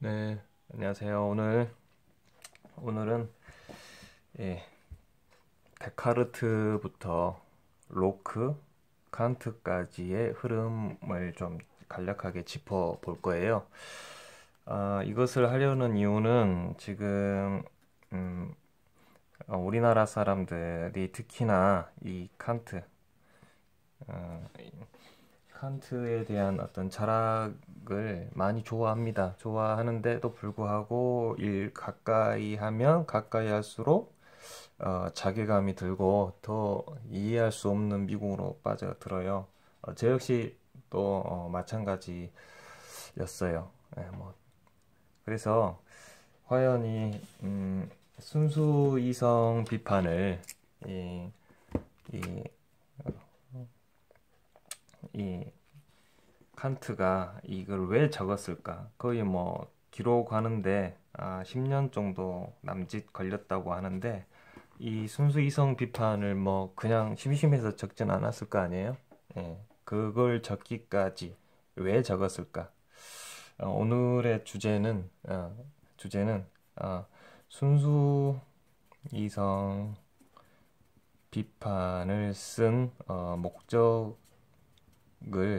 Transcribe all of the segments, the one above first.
네, 안녕하세요. 오늘은 예, 데카르트부터 로크, 칸트까지의 흐름을 좀 간략하게 짚어 볼 거예요. 이것을 하려는 이유는 지금 음, 우리나라 사람들이 특히나 이 어, 칸트에 대한 어떤 철학을 많이 좋아합니다. 좋아하는데도 불구하고 일 가까이 하면 가까이 할수록 자괴감이 들고 더 이해할 수 없는 미국으로 빠져들어요. 저 역시 또 마찬가지였어요. 뭐 그래서 화연이 순수 이성 비판을 이, 이, 이 칸트가 이걸 왜 적었을까? 거의 뭐 기록하는데 10년 정도 남짓 걸렸다고 하는데 이 순수 이성 비판을 뭐 그냥 심심해서 적진 않았을 거 아니에요? 예, 그걸 적기까지 왜 적었을까? 오늘의 주제는 순수 이성 비판을 쓴 목적을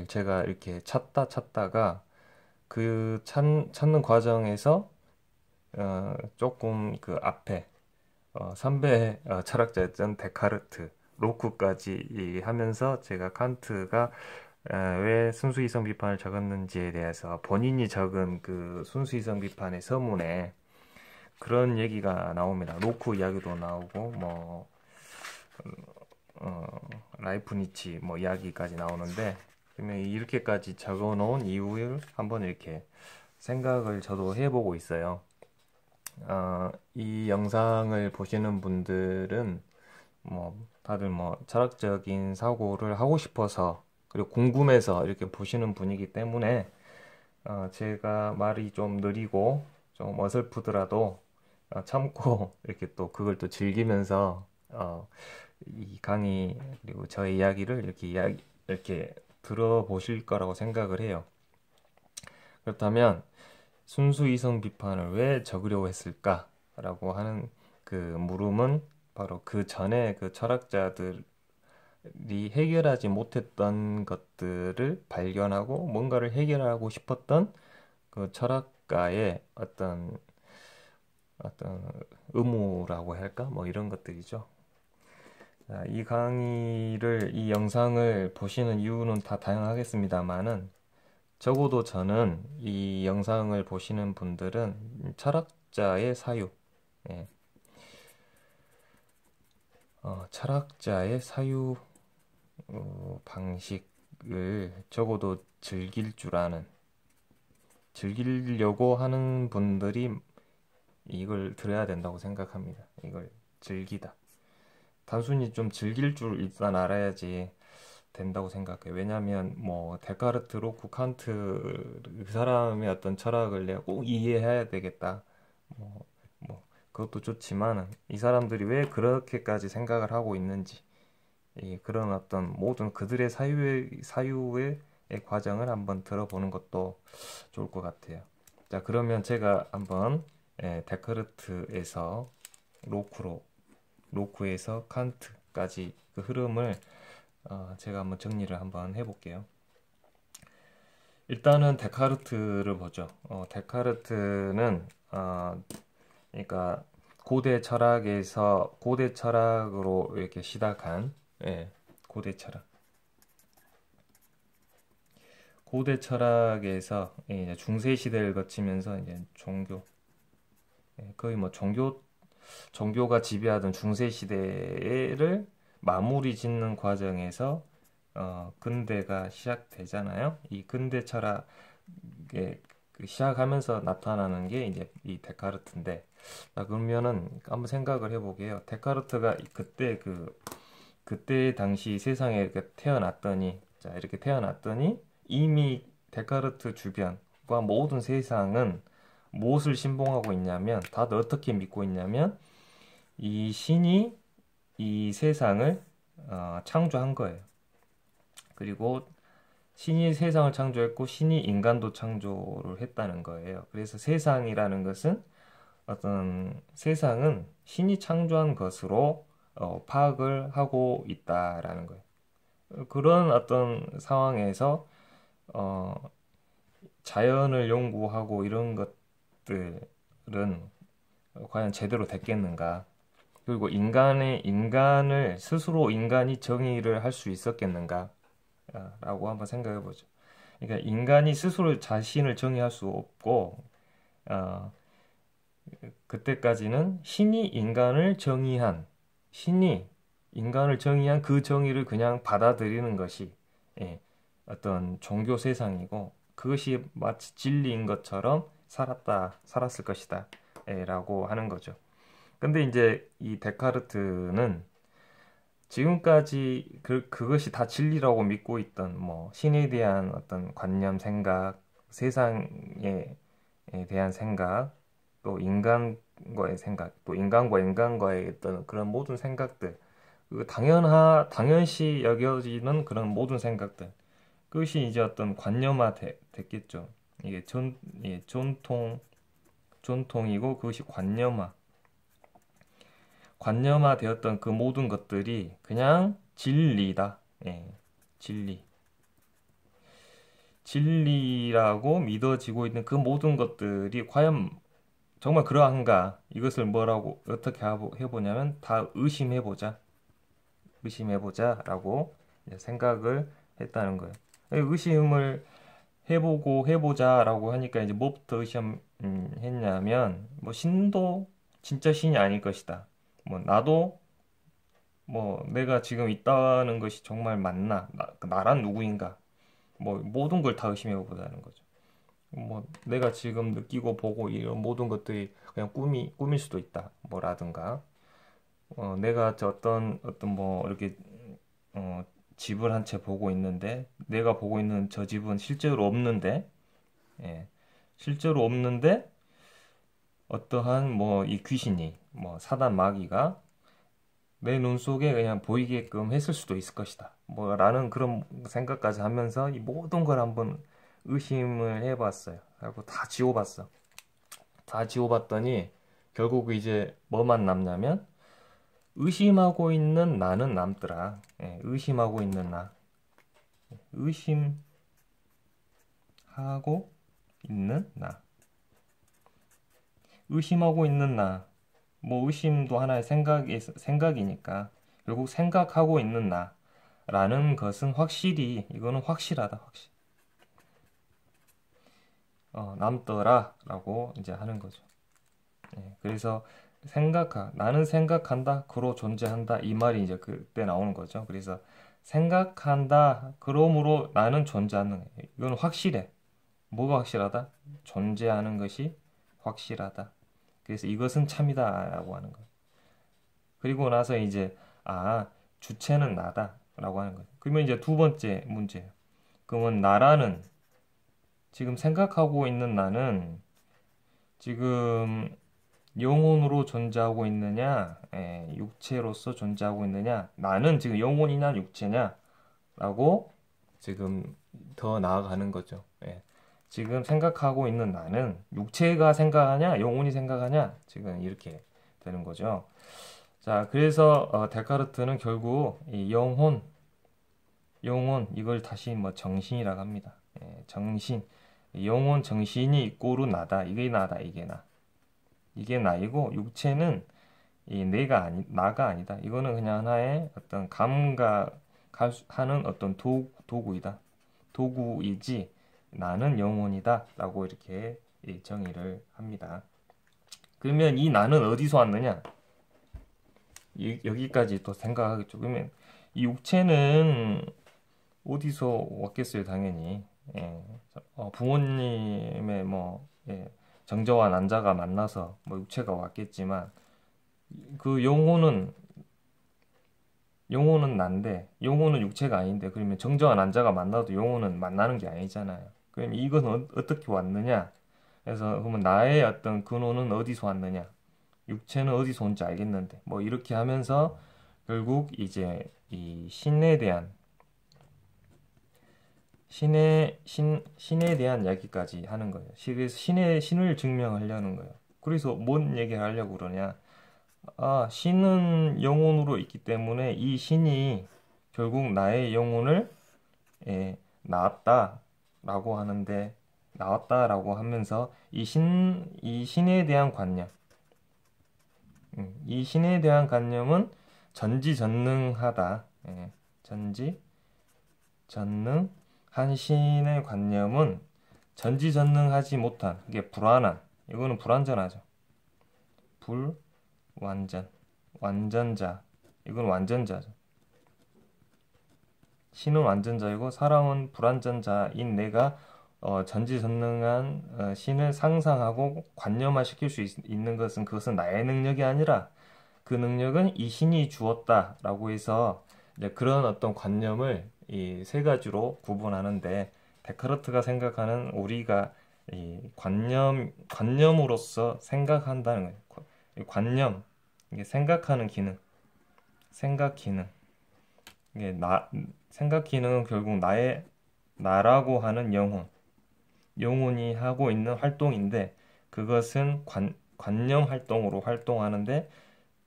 제가 이렇게 찾다가 찾는 과정에서 조금 그 앞에 선배 철학자였던 데카르트, 로크까지 하면서 제가 칸트가 왜 순수이성 비판을 적었는지에 대해서 본인이 적은 그 순수이성 비판의 서문에 그런 얘기가 나옵니다. 로크 이야기도 나오고 뭐 어, 라이프니치 뭐 이야기까지 나오는데 그러면 이렇게까지 적어놓은 이유를 한번 이렇게 생각을 저도 해보고 있어요. 이 영상을 보시는 분들은 뭐 다들 뭐 철학적인 사고를 하고 싶어서 그리고 궁금해서 이렇게 보시는 분이기 때문에 제가 말이 좀 느리고 좀 어설프더라도 참고 이렇게 또 그걸 또 즐기면서 이 강의 그리고 저의 이야기를 이렇게 들어보실 거라고 생각을 해요. 그렇다면 순수 이성 비판을 왜 적으려고 했을까라고 하는 그 물음은 바로 그 전에 그 철학자들이 해결하지 못했던 것들을 발견하고 뭔가를 해결하고 싶었던 그 철학가의 어떤 의무라고 할까? 뭐 이런 것들이죠. 자, 이 영상을 보시는 이유는 다 다양하겠습니다만은 적어도 저는 이 영상을 보시는 분들은 철학자의 사유, 예, 철학자의 사유 방식을 적어도 즐기려고 하는 분들이 이걸 들어야 된다고 생각합니다. 이걸 즐기다. 단순히 좀 즐길 줄 일단 알아야지 된다고 생각해요. 왜냐하면 뭐 데카르트, 로크, 칸트 그 사람의 어떤 철학을 내가 꼭 이해해야 되겠다. 뭐 그것도 좋지만 이 사람들이 왜 그렇게까지 생각을 하고 있는지 그런 어떤 모든 그들의 사유의 과정을 한번 들어보는 것도 좋을 것 같아요. 자, 그러면 제가 한번 데카르트에서 로크로 로크에서 칸트까지 그 흐름을 제가 한번 정리를 한번 해볼게요. 일단은 데카르트를 보죠. 데카르트는 그러니까 고대 철학으로 이렇게 시작한 예, 고대 철학. 고대 철학에서 이제 중세 시대를 거치면서 이제 거의 뭐 종교가 지배하던 중세 시대를 마무리 짓는 과정에서 근대가 시작되잖아요. 이 근대 철학의 그 시작하면서 나타나는 게 이제 이 데카르트인데, 그러면은 한번 생각을 해보게요. 데카르트가 그때 당시 세상에 이렇게 태어났더니, 자, 이렇게 태어났더니 이미 데카르트 주변과 모든 세상은 무엇을 신봉하고 있냐면, 다들 어떻게 믿고 있냐면, 이 신이 이 세상을 창조한 거예요. 그리고 신이 세상을 창조했고 신이 인간도 창조를 했다는 거예요. 그래서 세상이라는 것은 어떤 세상은 신이 창조한 것으로 파악을 하고 있다라는 거예요. 그런 어떤 상황에서 어, 자연을 연구하고 이런 것들은 과연 제대로 됐겠는가? 그리고 인간을 스스로 인간이 정의를 할 수 있었겠는가? 라고 한번 생각해 보죠. 그러니까 인간이 스스로 자신을 정의할 수 없고, 어, 그때까지는 신이 인간을 정의한 그 정의를 그냥 받아들이는 것이 예, 어떤 종교 세상이고, 그것이 마치 진리인 것처럼 살았을 것이다. 라고 하는 거죠. 근데 이제 이 데카르트는 지금까지 그것이 다 진리라고 믿고 있던 뭐 신에 대한 어떤 관념, 생각, 세상에 대한 생각, 또 인간과의 생각, 또 인간과 인간과의 어떤 그런 모든 생각들, 당연시 여겨지는 그런 모든 생각들, 그것이 이제 어떤 됐겠죠. 이게 전통이고 그것이 관념화되었던 그 모든 것들이 그냥 진리다. 예, 진리. 진리라고 믿어지고 있는 그 모든 것들이 과연 정말 그러한가? 이것을 어떻게 해보냐면 다 의심해보자라고 생각을 했다는 거예요. 의심을 해보자라고 하니까 이제 뭐부터 의심했냐면 뭐 신도 진짜 신이 아닐 것이다. 뭐 나도 뭐 내가 지금 있다는 것이 정말 맞나? 나란 누구인가? 뭐 모든 걸 다 의심해 보자는 거죠. 뭐 내가 지금 느끼고 보고 이런 모든 것들이 그냥 꿈일 수도 있다. 뭐라든가 내가 어떤 뭐 이렇게 집을 한 채 보고 있는데 내가 보고 있는 저 집은 실제로 없는데 예, 실제로 없는데 어떠한 뭐 이 귀신이 뭐 사단 마귀가 내 눈 속에 그냥 보이게끔 했을 수도 있을 것이다. 뭐라는 그런 생각까지 하면서 이 모든 걸 한번 의심을 해봤어요. 그리고 다 지워봤어. 다 지워봤더니 결국 이제 뭐만 남냐면 의심하고 있는 나는 남더라. 예, 의심하고 있는 나. 의심하고 있는 나. 의심하고 있는 나. 뭐 의심도 하나의 생각이니까 결국 생각하고 있는 나라는 것은 이거는 확실하다. 남더라라고 이제 하는 거죠. 예, 그래서 나는 생각한다, 그로 존재한다 이 말이 이제 그때 나오는 거죠. 그래서 생각한다, 그러므로 나는 존재하는 거예요. 이건 확실해. 뭐가 확실하다? 존재하는 것이 확실하다. 그래서 이것은 참이다라고 하는 거예요. 그리고 나서 이제 주체는 나다라고 하는 거예요. 그러면 이제 두 번째 문제예요. 그러면 지금 생각하고 있는 나는 지금 영혼으로 존재하고 있느냐, 육체로서 존재하고 있느냐, 나는 지금 영혼이냐 육체냐 라고 지금 더 나아가는 거죠. 예. 지금 생각하고 있는 나는 육체가 생각하냐, 영혼이 생각하냐, 지금 이렇게 되는 거죠. 자, 그래서 데카르트는 결국 이 영혼 이걸 다시 뭐 정신이라고 합니다. 예, 정신, 영혼, 정신이 이꼬르 나다. 이게 나다, 이게 나이고 육체는 나가 아니다. 이거는 그냥 하나의 어떤 감각하는 어떤 도구이다. 도구이지 나는 영혼이다라고 이렇게 정의를 합니다. 그러면 이 나는 어디서 왔느냐? 여기까지 또 생각하겠죠. 그러면 이 육체는 어디서 왔겠어요, 당연히. 예. 부모님의 정자와 난자가 만나서 뭐 육체가 왔겠지만 그 영혼은 난데 영혼은 육체가 아닌데 그러면 정자와 난자가 만나도 영혼은 만나는 게 아니잖아요. 그럼 이건 어떻게 왔느냐? 그래서 그러면 나의 어떤 근원은 어디서 왔느냐? 육체는 어디서 온지 알겠는데 뭐 이렇게 하면서 결국 이제 이 신에 대한 이야기까지 하는 거예요. 그래서 신을 증명하려는 거예요. 그래서 뭔 얘기를 하려고 그러냐? 아, 신은 영혼으로 있기 때문에 이 신이 결국 나의 영혼을 낳았다라고 하는데, 낳았다라고 하면서 이 신에 대한 관념, 이 신에 대한 관념은 전지전능하다. 전지전능한 신의 관념은 전지전능하지 못한, 이게 불완한, 이거는 불완전하죠. 불완전, 완전자, 이건 완전자죠. 신은 완전자이고 사람은 불완전자인 내가 전지전능한 신을 상상하고 관념화시킬 수 있는 것은 그것은 나의 능력이 아니라 그 능력은 이 신이 주었다라고 해서 이제 그런 어떤 관념을 이 세 가지로 구분하는데, 데카르트가 생각하는 우리가 이 관념으로서 생각한다는 거예요. 이 관념, 이게 생각하는 기능, 생각 기능. 이게 생각 기능은 결국 나라고 하는 영혼이 하고 있는 활동인데, 그것은 관념 활동으로 활동하는데,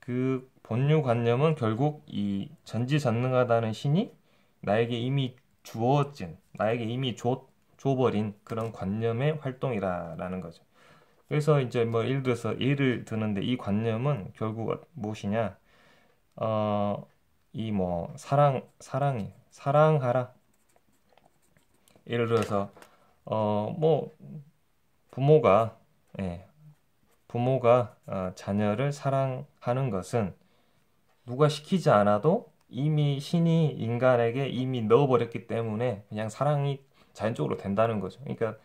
그 본유 관념은 결국 이 전지전능하다는 신이 나에게 이미 나에게 이미 줘버린 그런 관념의 활동이라는 거죠. 그래서 이제 뭐 예를 들어서 예를 드는데, 이 관념은 결국 무엇이냐? 이 뭐 사랑하라. 예를 들어서 뭐 부모가 예, 자녀를 사랑하는 것은 누가 시키지 않아도 이미 신이 인간에게 이미 넣어버렸기 때문에 그냥 사랑이 자연적으로 된다는 거죠. 그러니까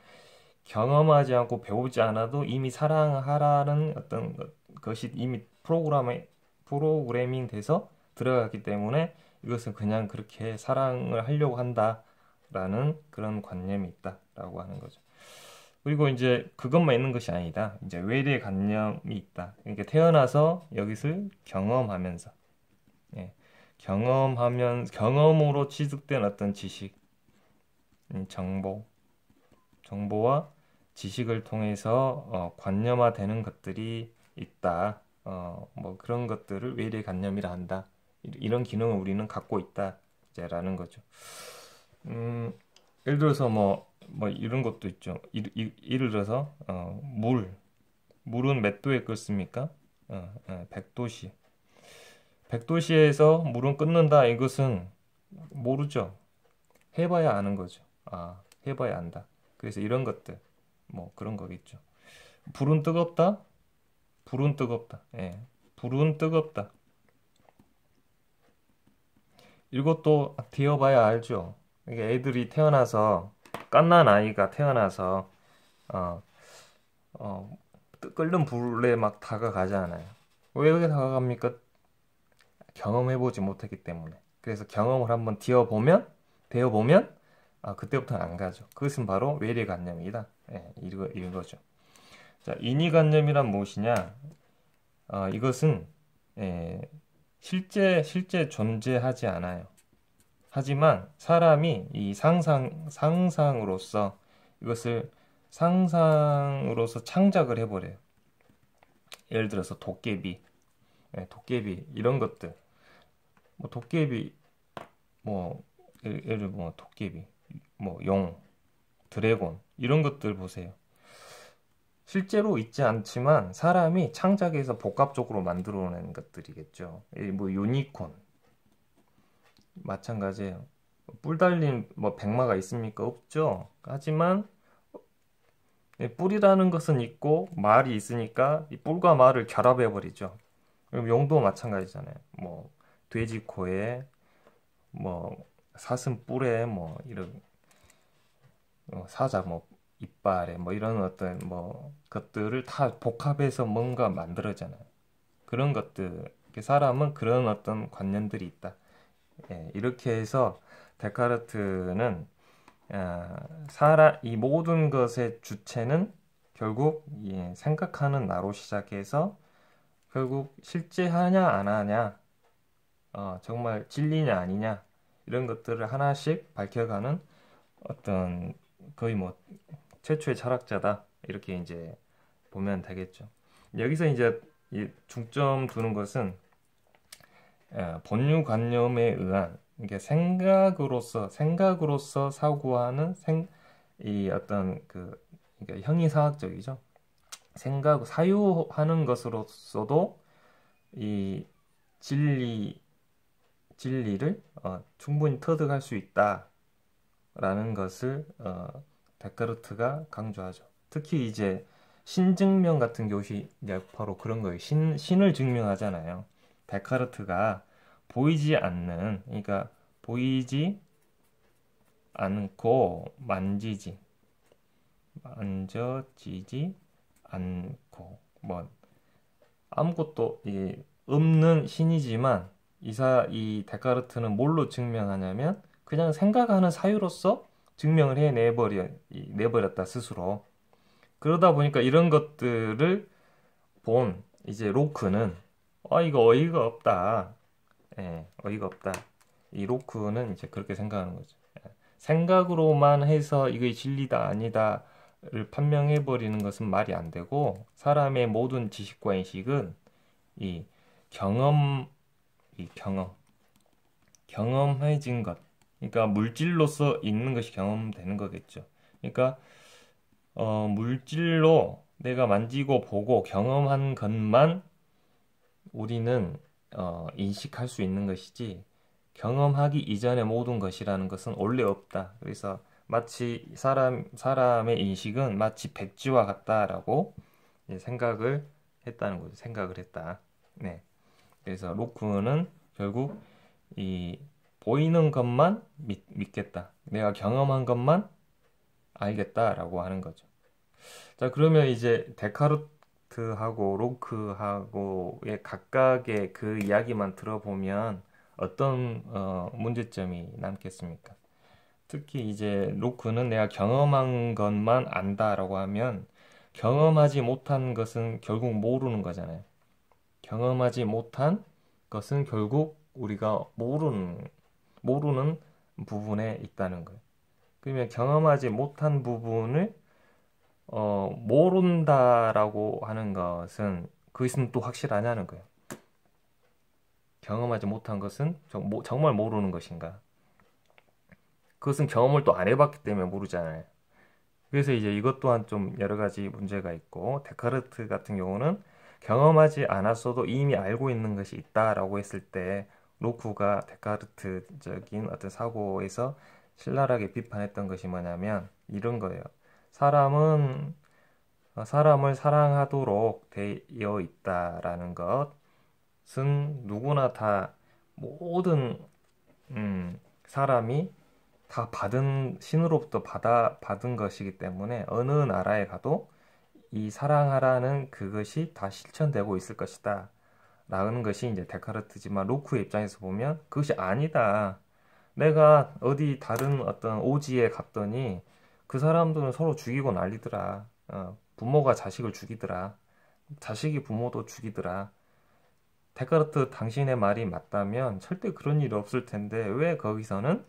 경험하지 않고 배우지 않아도 이미 사랑하라는 어떤 것이 이미 프로그래밍 돼서 들어갔기 때문에 이것은 그냥 그렇게 사랑을 하려고 한다라는 그런 관념이 있다라고 하는 거죠. 그리고 이제 그것만 있는 것이 아니다. 이제 외래 관념이 있다. 그러니까 태어나서 여기서 경험하면서, 경험으로 취득된 어떤 지식, 정보와 지식을 통해서 관념화되는 것들이 있다. 뭐 그런 것들을 외래 관념이라 한다. 이런 기능을 우리는 갖고 있다. 라는 거죠. 예를 들어서 뭐 이런 것도 있죠. 예를 들어서 물은 몇 도에 끓습니까? 100도씨. 100도씨에서 물은 끓는다. 이것은 모르죠. 해봐야 아는 거죠. 해봐야 안다. 그래서 이런 것들, 뭐 그런 거겠죠. 불은 뜨겁다? 불은 뜨겁다. 불은 뜨겁다. 이것도 되어봐야 알죠. 이게 애들이 태어나서, 갓난 아이가 태어나서 어, 어, 끓는 불에 막 다가가잖아요. 왜 그렇게 다가갑니까? 경험해보지 못했기 때문에. 그래서 경험을 한번 되어보면 그때부터는 안 가죠. 그것은 바로 외래관념이다. 이거죠. 자, 인위관념이란 무엇이냐? 이것은 실제 존재하지 않아요. 하지만 사람이 이 상상으로서 이것을 상상으로서 창작을 해버려요. 예를 들어서 도깨비 이런 것들, 뭐 도깨비, 뭐 예를 뭐 도깨비, 뭐 용, 드래곤 이런 것들 보세요. 실제로 있지 않지만 사람이 창작해서 복합적으로 만들어낸 것들이겠죠. 뭐 유니콘 마찬가지예요. 뿔 달린 뭐 백마가 있습니까? 없죠. 하지만 뿔이라는 것은 있고 말이 있으니까 이 뿔과 말을 결합해 버리죠. 그럼 용도 마찬가지잖아요. 뭐 돼지 코에 뭐 사슴 뿔에 뭐 이런 사자 뭐 이빨에 뭐 이런 어떤 뭐 것들을 다 복합해서 뭔가 만들어잖아요. 그런 것들, 사람은 그런 어떤 관념들이 있다. 이렇게 해서 데카르트는 이 모든 것의 주체는 결국 생각하는 나로 시작해서 결국 실제 하냐 안 하냐, 정말 진리냐 아니냐, 이런 것들을 하나씩 밝혀가는 어떤 거의 뭐 최초의 철학자다 이렇게 이제 보면 되겠죠. 여기서 이제 이 중점 두는 것은 본유관념에 의한 이게 생각으로서 사고하는 이 어떤 그러니까 형이상학적이죠. 사유하는 것으로서도 이 진리를 충분히 터득할 수 있다라는 것을 데카르트가 강조하죠. 특히 이제 신증명 같은 것이 바로 그런 거예요. 신을 증명하잖아요. 데카르트가 그러니까 보이지 않고 만져지지 않고 뭐 아무것도 없는 신이지만 이 데카르트는 뭘로 증명하냐면 그냥 생각하는 사유로서 증명을 내버렸다 스스로. 그러다 보니까 이런 것들을 본 이제 로크는 이거 어이가 없다. 어이가 없다. 이 로크는 이제 그렇게 생각하는 거죠. 생각으로만 해서 이게 진리다 아니다를 판명해 버리는 것은 말이 안 되고 사람의 모든 지식과 인식은 이 경험, 경험해진 것. 그러니까 물질로서 있는 것이 경험되는 거겠죠. 그러니까 물질로 내가 만지고 보고 경험한 것만 우리는 인식할 수 있는 것이지 경험하기 이전의 모든 것이라는 것은 원래 없다. 그래서 마치 사람의 인식은 마치 백지와 같다라고 생각을 했다는 거죠. 생각을 했다. 네. 그래서 로크는 결국 이 보이는 것만 믿겠다. 내가 경험한 것만 알겠다라고 하는 거죠. 자, 그러면 이제 데카르트하고 로크하고의 각각의 그 이야기만 들어보면 어떤 문제점이 남겠습니까? 특히 이제 로크는 내가 경험한 것만 안다라고 하면 경험하지 못한 것은 결국 모르는 거잖아요. 경험하지 못한 것은 결국 우리가 모르는 부분에 있다는 거예요. 그러면 경험하지 못한 부분을 모른다라고 하는 것은 그것은 또 확실하냐는 거예요. 경험하지 못한 것은 정말 모르는 것인가? 그것은 경험을 또 안 해봤기 때문에 모르잖아요. 그래서 이제 이것 또한 좀 여러 가지 문제가 있고 데카르트 같은 경우는 경험하지 않았어도 이미 알고 있는 것이 있다라고 했을 때 로쿠가 데카르트적인 어떤 사고에서 신랄하게 비판했던 것이 뭐냐면 이런 거예요. 사람은 사람을 사랑하도록 되어 있다라는 것은 누구나 다 모든 사람이 다 신으로부터 받은 것이기 때문에 어느 나라에 가도 이 사랑하라는 그것이 다 실천되고 있을 것이다. 라는 것이 이제 데카르트지만 로크의 입장에서 보면 그것이 아니다. 내가 어디 다른 어떤 오지에 갔더니 그 사람들은 서로 죽이고 난리더라. 부모가 자식을 죽이더라. 자식이 부모도 죽이더라. 데카르트 당신의 말이 맞다면 절대 그런 일이 없을 텐데 왜 거기서는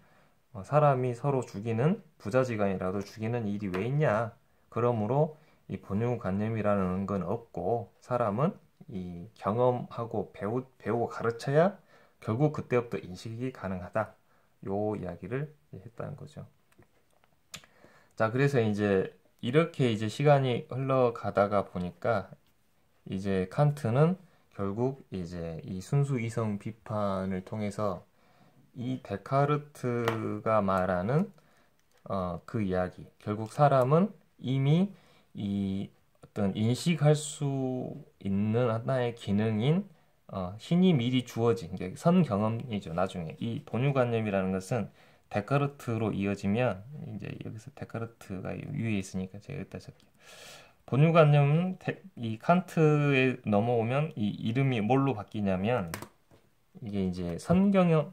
사람이 서로 죽이는 부자지간이라도 죽이는 일이 왜 있냐? 그러므로 이 본능관념이라는 건 없고 사람은 이 경험하고 배우고 가르쳐야 결국 그때부터 인식이 가능하다. 요 이야기를 했다는 거죠. 자, 그래서 이제 이렇게 이제 시간이 흘러가다가 보니까 이제 칸트는 결국 이제 이 순수 이성 비판을 통해서 이 데카르트가 말하는 그 이야기. 결국 사람은 이미 이 어떤 인식할 수 있는 하나의 기능인 신이 미리 주어진 게 선경험이죠. 나중에 이 본유관념이라는 것은 데카르트로 이어지면 이제 여기서 데카르트가 위에 있으니까 제가 여기다 적게요. 본유관념은 이 칸트에 넘어오면 이 이름이 뭘로 바뀌냐면 이게 이제 선경험,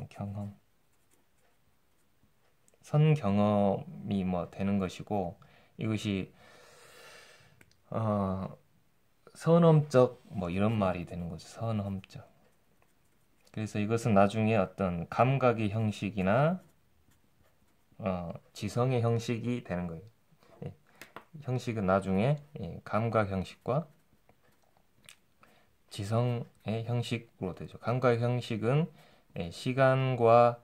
경험. 선경험이 뭐 되는 것이고 이것이 선험적 뭐 이런 말이 되는 거죠. 선험적. 그래서 이것은 나중에 어떤 감각의 형식이나 지성의 형식이 되는 거예요. 예, 형식은 나중에 감각 형식과 지성의 형식으로 되죠. 감각 형식은 시간과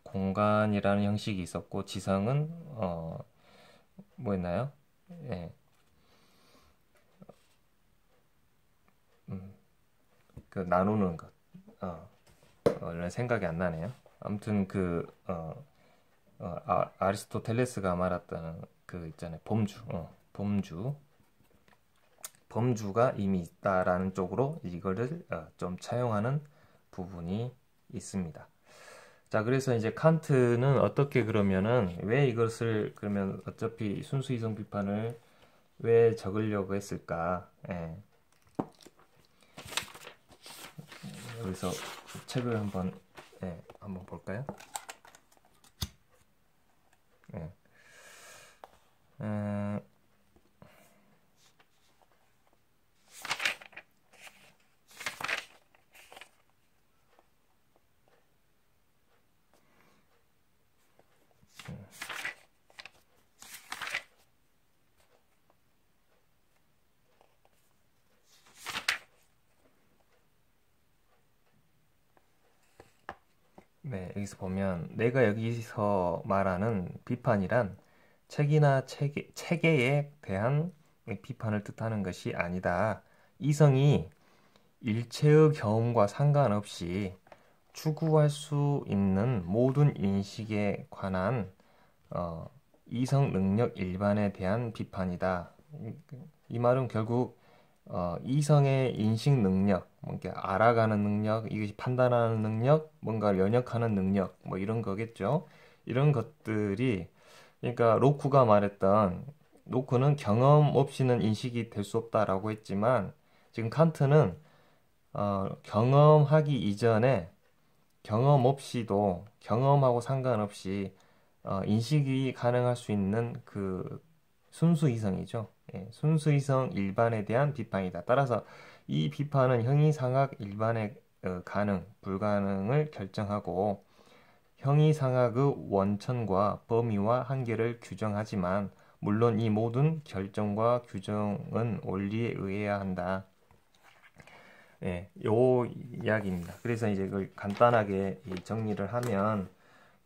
공간이라는 형식이 있었고, 지성은 뭐였나요? 예, 그 나누는 것. 원래 생각이 안 나네요. 아무튼 아리스토텔레스가 말했다는 그 있잖아요. 범주가 이미 있다라는 쪽으로 이거를 좀 차용하는 부분이 있습니다. 자, 그래서 이제 칸트는 어떻게 그러면은 왜 이것을 그러면 어차피 순수 이성 비판을 왜 적으려고 했을까? 예. 여기서 책을 한번 볼까요? 예. 음, 네, 여기서 보면 내가 여기서 말하는 비판이란 책이나 체계에 대한 비판을 뜻하는 것이 아니다. 이성이 일체의 경험과 상관없이 추구할 수 있는 모든 인식에 관한 이성 능력 일반에 대한 비판이다. 이 말은 결국 이성의 인식 능력, 뭔가 알아가는 능력, 이것이 판단하는 능력, 뭔가 연역하는 능력, 뭐 이런 거겠죠. 이런 것들이, 그러니까 로크는 경험 없이는 인식이 될 수 없다라고 했지만, 지금 칸트는 경험하기 이전에 경험 없이도 경험하고 상관없이 인식이 가능할 수 있는 그 순수이성이죠. 예, 순수이성 일반에 대한 비판이다. 따라서 이 비판은 형이상학 일반의 가능, 불가능을 결정하고 형이상학의 원천과 범위와 한계를 규정하지만 물론 이 모든 결정과 규정은 원리에 의해야 한다. 예, 요 이야기입니다. 그래서 이제 이걸 간단하게 정리를 하면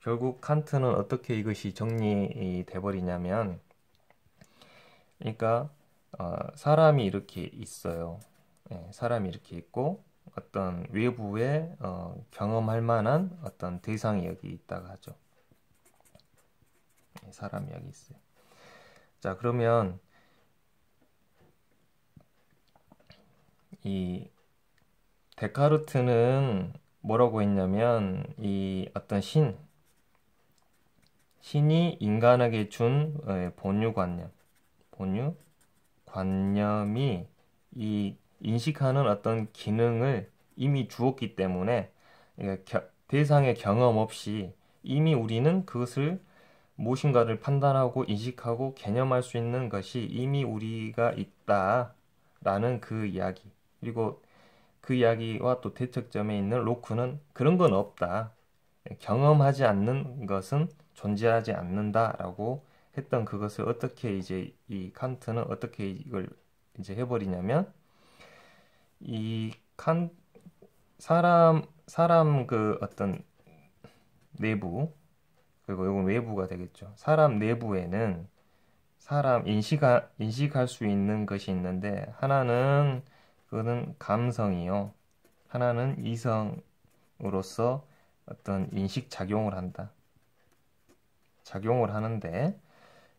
결국 칸트는 어떻게 이것이 정리돼 버리냐면, 그러니까 사람이 이렇게 있어요. 예, 사람이 이렇게 있고 어떤 외부에 경험할 만한 어떤 대상이 여기 있다가 하죠. 예, 사람이 여기 있어요. 자, 그러면 이 데카르트는 뭐라고 했냐면 이 어떤 신이 인간에게 준 본유관념이 이 인식하는 어떤 기능을 이미 주었기 때문에 대상의 경험 없이 이미 우리는 그것을 무엇인가를 판단하고 인식하고 개념할 수 있는 것이 이미 우리가 있다라는 그 이야기. 그리고 그 이야기와 또 대척점에 있는 로크는 그런 건 없다. 경험하지 않는 것은 존재하지 않는다라고 했던 그것을 어떻게 이제 이 칸트는 어떻게 이걸 이제 해버리냐면 이 사람 그 어떤 내부, 그리고 이건 외부가 되겠죠. 사람 내부에는 인식할 수 있는 것이 있는데 하나는 그거는 감성이요. 하나는 이성으로서 어떤 인식 작용을 한다. 작용을 하는데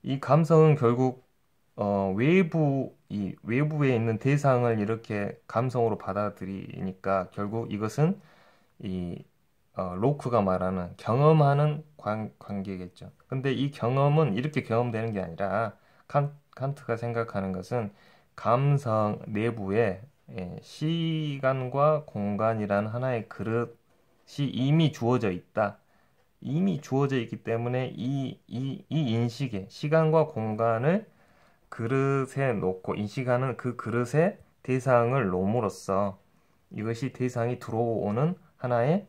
이 감성은 결국 외부에 있는 대상을 이렇게 감성으로 받아들이니까 결국 이것은 이 로크가 말하는 경험하는 관계겠죠. 근데 이 경험은 이렇게 경험되는 게 아니라 칸트가 생각하는 것은 감성 내부에 시간과 공간이란 하나의 그릇이 이미 주어져 있다. 이미 주어져 있기 때문에 이 인식에 시간과 공간을 그릇에 놓고 인식하는 그 그릇에 대상을 놓음으로써 이것이 대상이 들어오는 하나의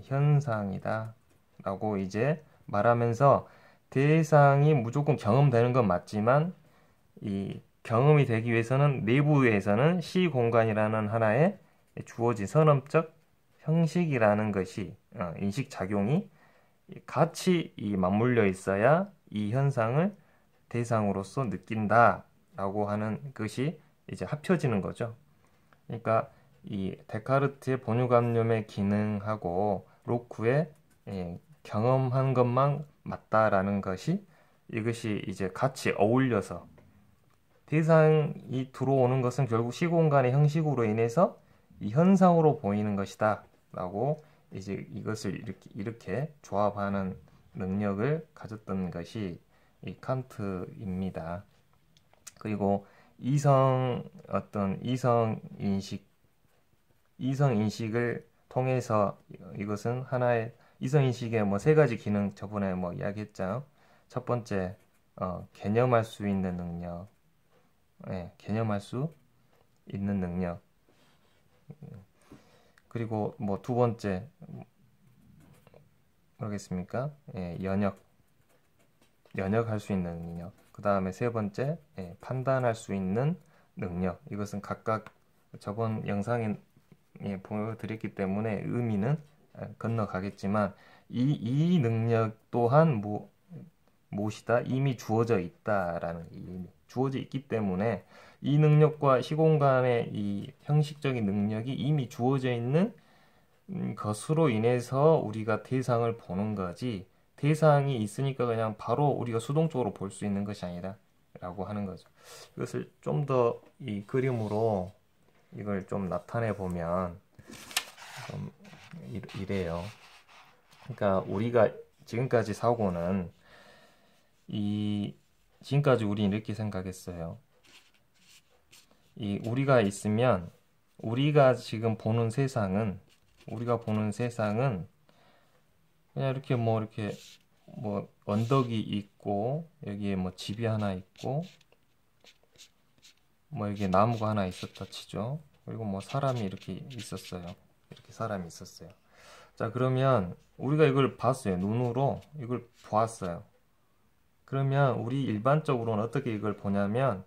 현상이다 라고 이제 말하면서, 대상이 무조건 경험되는 건 맞지만 이 경험이 되기 위해서는 내부에서는 시공간이라는 하나의 주어진 선언적 형식이라는 것이, 인식작용이 같이 맞물려 있어야 이 현상을 대상으로서 느낀다 라고 하는 것이 이제 합쳐지는 거죠. 그러니까 이 데카르트의 본유관념의 기능하고 로쿠의 경험한 것만 맞다라는 것이, 이것이 이제 같이 어울려서 대상이 들어오는 것은 결국 시공간의 형식으로 인해서 이 현상으로 보이는 것이다 라고 이제 이것을 이렇게 조합하는 능력을 가졌던 것이 이 칸트입니다. 그리고 이성 인식을 통해서 이것은 하나의 이성 인식의 뭐 세 가지 기능, 저번에 뭐 이야기했죠. 첫 번째, 개념할 수 있는 능력. 개념할 수 있는 능력. 그리고 뭐 두 번째, 뭐겠습니까? 연역할 수 있는 능력. 그 다음에 세 번째, 판단할 수 있는 능력. 이것은 각각 저번 영상에 보여드렸기 때문에 의미는 건너가겠지만, 이 능력 또한 무엇이다? 이미 주어져 있다라는 의미. 주어져 있기 때문에 이 능력과 시공간의 이 형식적인 능력이 이미 주어져 있는 것으로 인해서 우리가 대상을 보는 거지, 대상이 있으니까 그냥 바로 우리가 수동적으로 볼 수 있는 것이 아니라 라고 하는 거죠. 이것을 좀 더 이 그림으로 이걸 좀 나타내 보면 좀 이래요. 그러니까 우리가 지금까지 사고는 지금까지 우리는 이렇게 생각했어요. 우리가 있으면 우리가 지금 보는 세상은 그냥 이렇게 뭐 언덕이 있고, 여기에 뭐 집이 하나 있고, 뭐 여기에 나무가 하나 있었다 치죠. 그리고 뭐 사람이 이렇게 있었어요. 이렇게 사람이 있었어요. 자, 그러면 우리가 이걸 봤어요. 눈으로 이걸 보았어요. 그러면 우리 일반적으로는 어떻게 이걸 보냐면,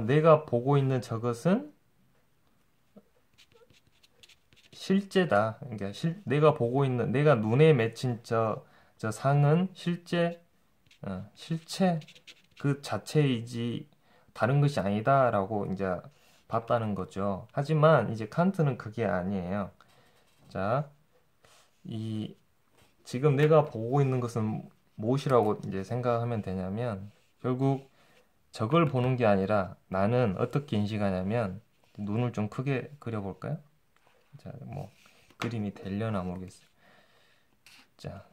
내가 보고 있는 저것은 실제다. 그러니까 내가 보고 있는, 내가 눈에 맺힌 저 상은 실체 그 자체이지 다른 것이 아니다라고 이제 봤다는 거죠. 하지만 이제 칸트는 그게 아니에요. 자, 지금 내가 보고 있는 것은 무엇이라고 이제 생각하면 되냐면, 결국 저걸 보는 게 아니라 나는 어떻게 인식하냐면, 눈을 좀 크게 그려볼까요? 자, 뭐 그림이 되려나 모르겠어요. 자,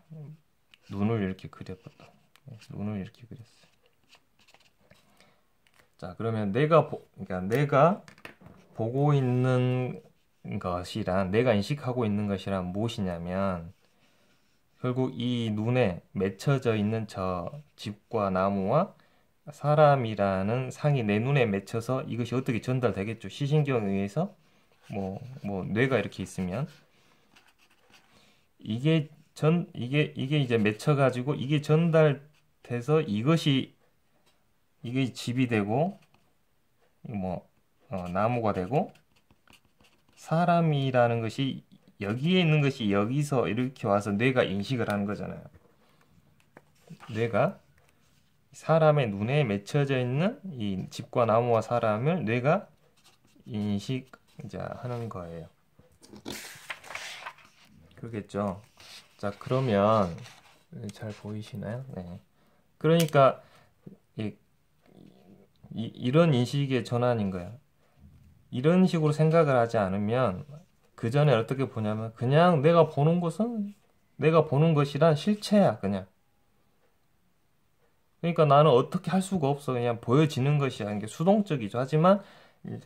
눈을 이렇게 그려봤다. 눈을 이렇게 그렸어요. 자, 그러면 그러니까 내가 보고 있는 것이란, 내가 인식하고 있는 것이란 무엇이냐면, 결국 이 눈에 맺혀져 있는 저 집과 나무와 사람이라는 상이 내 눈에 맺혀서 이것이 어떻게 전달되겠죠? 시신경에 의해서 뭐 뇌가 이렇게 있으면 이게 이제 맺혀가지고 이게 전달돼서 이게 집이 되고, 뭐 나무가 되고, 사람이라는 것이 여기에 있는 것이 여기서 이렇게 와서 뇌가 인식을 하는 거잖아요. 뇌가 사람의 눈에 맺혀져 있는 이 집과 나무와 사람을 뇌가 인식 이제 하는 거예요. 그렇겠죠. 자, 그러면 잘 보이시나요? 네. 그러니까 이런 인식의 전환인 거야. 이런 식으로 생각을 하지 않으면 그 전에 어떻게 보냐면, 그냥 내가 보는 것이란 실체야, 그냥. 그러니까 나는 어떻게 할 수가 없어. 그냥 보여지는 것이야. 이게 수동적이죠. 하지만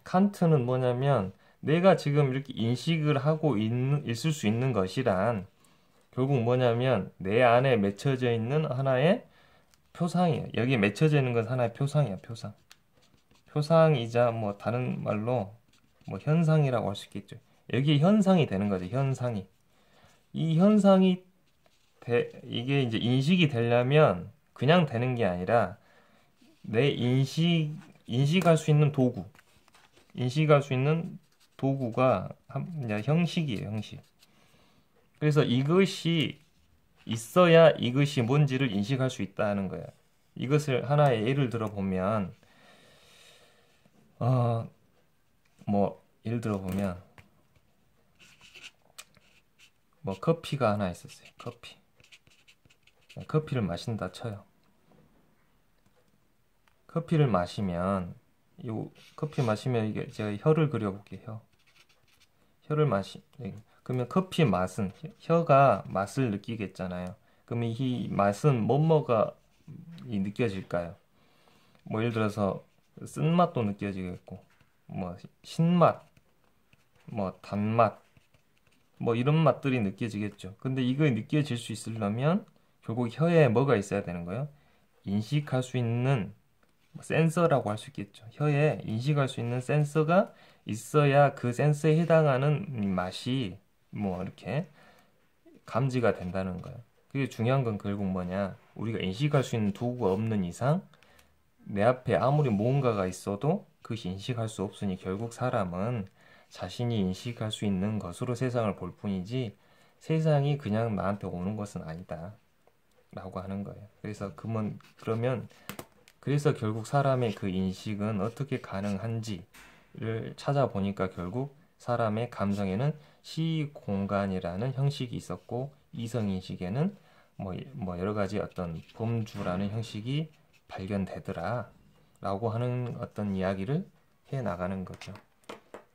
칸트는 뭐냐면, 내가 지금 이렇게 인식을 하고 있을 수 있는 것이란 결국 뭐냐면 내 안에 맺혀져 있는 하나의 표상이에요. 여기에 맺혀져 있는 건 하나의 표상이야, 표상. 표상이자 뭐 다른 말로 뭐 현상이라고 할 수 있겠죠. 여기에 현상이 되는 거죠. 현상이. 이 현상이 이게 이제 인식이 되려면 그냥 되는 게 아니라 내 인식할 수 있는 도구, 인식할 수 있는 도구가 형식이에요, 형식. 그래서 이것이 있어야 이것이 뭔지를 인식할 수 있다는 거예요. 이것을 하나의 예를 들어 보면, 뭐 예를 들어 보면 뭐 커피가 하나 있었어요. 커피를 마신다 쳐요. 커피를 마시면 커피 마시면 이게 제가 혀를 그려볼게요. 혀를 그러면 커피 맛은 혀가 맛을 느끼겠잖아요. 그러면 이 맛은 뭐뭐가 느껴질까요? 뭐 예를 들어서 쓴맛도 느껴지겠고, 뭐 신맛, 뭐 단맛, 뭐 이런 맛들이 느껴지겠죠. 근데 이거 느껴질 수 있으려면 결국 혀에 뭐가 있어야 되는 거예요? 인식할 수 있는 센서라고 할 수 있겠죠. 혀에 인식할 수 있는 센서가 있어야 그 센서에 해당하는 맛이 뭐 이렇게 감지가 된다는 거예요. 그게 중요한 건 결국 뭐냐? 우리가 인식할 수 있는 도구가 없는 이상 내 앞에 아무리 무언가가 있어도 그것이 인식할 수 없으니 결국 사람은 자신이 인식할 수 있는 것으로 세상을 볼 뿐이지 세상이 그냥 나한테 오는 것은 아니다. 라고 하는 거예요. 그러면 그래서 결국 사람의 그 인식은 어떻게 가능한지를 찾아보니까 결국 사람의 감성에는 시공간이라는 형식이 있었고 이성인식에는 뭐 여러 가지 어떤 범주라는 형식이 발견되더라 라고 하는 어떤 이야기를 해 나가는 거죠.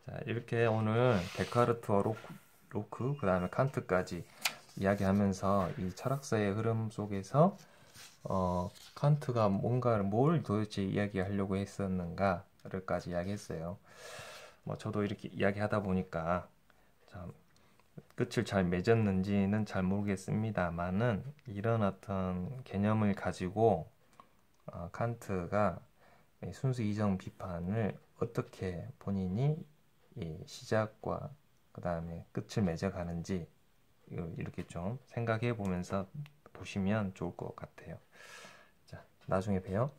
자, 이렇게 오늘 데카르트와 로크 그 다음에 칸트까지 이야기하면서 이 철학사의 흐름 속에서 칸트가 뭘 도대체 이야기하려고 했었는가를까지 이야기했어요. 뭐 저도 이렇게 이야기하다 보니까 참 끝을 잘 맺었는지는 잘 모르겠습니다만은 이런 어떤 개념을 가지고 칸트가 순수 이성 비판을 어떻게 본인이 시작과 그 다음에 끝을 맺어가는지 이렇게 좀 생각해 보면서 보시면 좋을 것 같아요. 자, 나중에 봬요.